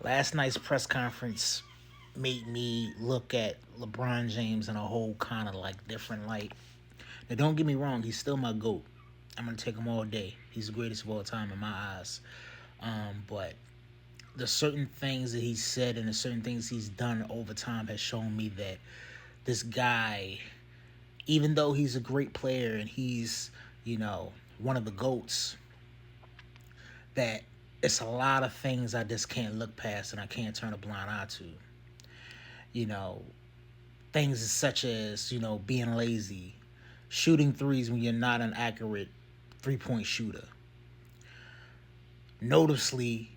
Last night's press conference made me look at LeBron James in a whole kind of like different light. Now, don't get me wrong, he's still my GOAT. I'm going to take him all day. He's the greatest of all time in my eyes. But the certain things that he's said and the certain things he's done over time has shown me that this guy, even though he's a great player and he's, one of the GOATs, that it's a lot of things I just can't look past and I can't turn a blind eye to. You know, things such as, being lazy, shooting threes when you're not an accurate 3 point shooter, noticeably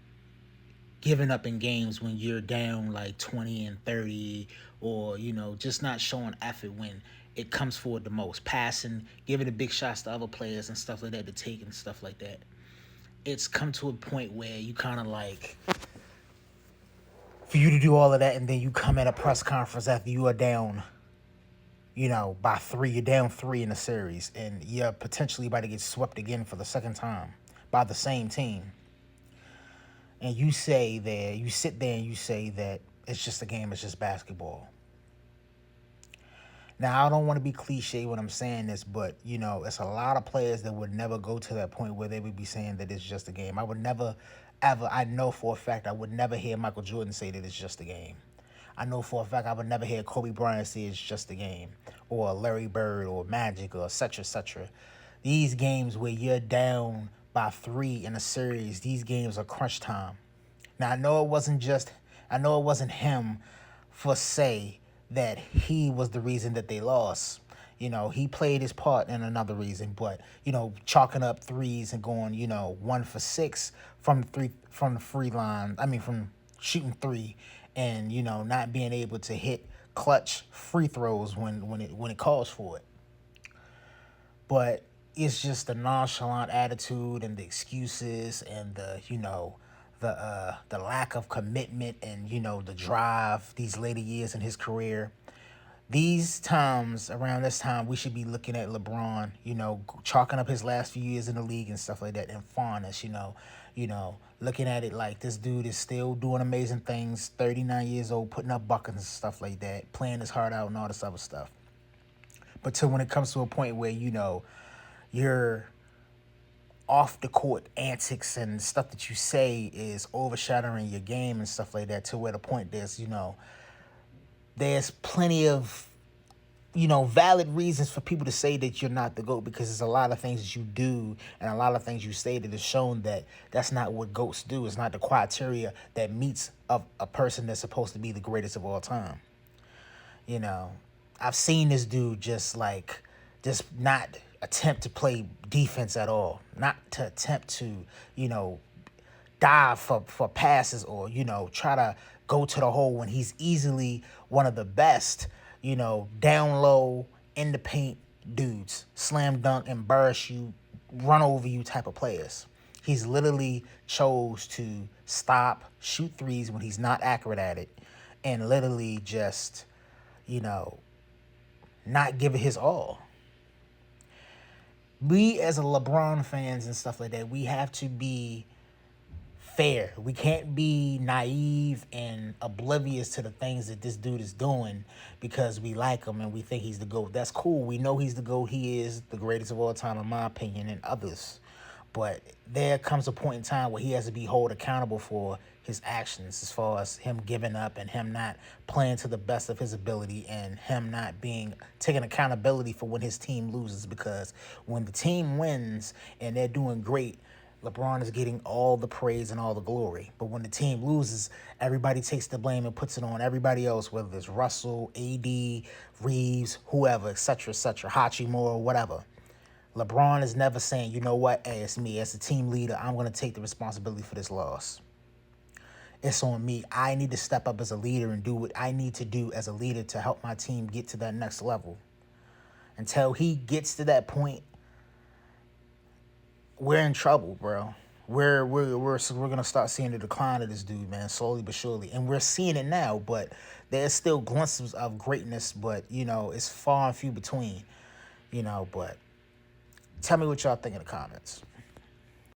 giving up in games when you're down like 20 and 30, or, just not showing effort when it comes forward the most, passing, giving the big shots to other players and stuff like that to take and stuff like that. It's come to a point where you kind of like, for you to do all of that and then you come at a press conference after you are down, by three, you're down three in the series, and you're potentially about to get swept again for the second time by the same team. And you sit there and you say that it's just a game, it's just basketball. Now, I don't want to be cliche when I'm saying this, but, it's a lot of players that would never go to that point where they would be saying that it's just a game. I would never, ever, I know for a fact, I would never hear Michael Jordan say that it's just a game. I know for a fact I would never hear Kobe Bryant say it's just a game, or Larry Bird, or Magic, or etc. etc. These games where you're down by three in a series, these games are crunch time. Now, I know it wasn't him for say that he was the reason that they lost. He played his part in another reason, but, chalking up threes and going, 1 for 6 from the free line. I mean, from shooting three, and, not being able to hit clutch free throws when it calls for it. But it's just the nonchalant attitude and the excuses and the lack of commitment and the drive these later years in his career. These times, around this time, we should be looking at LeBron, chalking up his last few years in the league and stuff like that, and fondness, looking at it like this dude is still doing amazing things, 39 years old, putting up buckets and stuff like that, playing his heart out and all this other stuff. But till when it comes to a point where, you're off the court antics and stuff that you say is overshadowing your game and stuff like that, to where the point there's plenty of valid reasons for people to say that you're not the GOAT, because there's a lot of things that you do and a lot of things you say that has shown that that's not what GOATs do. It's not the criteria that meets of a person that's supposed to be the greatest of all time. You know, I've seen this dude just not attempt to play defense at all, not to attempt to, dive for passes, or, try to go to the hole when he's easily one of the best, down low, in the paint dudes, slam dunk, embarrass you, run over you type of players. He's literally chose to stop, shoot threes when he's not accurate at it, and literally just, you know, not give it his all. We as a LeBron fans and stuff like that, we have to be fair. We can't be naive and oblivious to the things that this dude is doing because we like him and we think he's the GOAT. That's cool. We know he's the GOAT. He is the greatest of all time, in my opinion, and others. But there comes a point in time where he has to be held accountable for his actions, as far as him giving up and him not playing to the best of his ability, and him not being taking accountability for when his team loses. Because when the team wins and they're doing great, LeBron is getting all the praise and all the glory. But when the team loses, everybody takes the blame and puts it on everybody else, whether it's Russell, AD, Reeves, whoever, etc., Hachimura, whatever. LeBron is never saying, you know what, hey, it's me. As a team leader, I'm going to take the responsibility for this loss. It's on me. I need to step up as a leader and do what I need to do as a leader to help my team get to that next level. Until he gets to that point, we're in trouble, bro. We're gonna start seeing the decline of this dude, man, slowly but surely, and we're seeing it now. But there's still glimpses of greatness, but it's far and few between. But tell me what y'all think in the comments.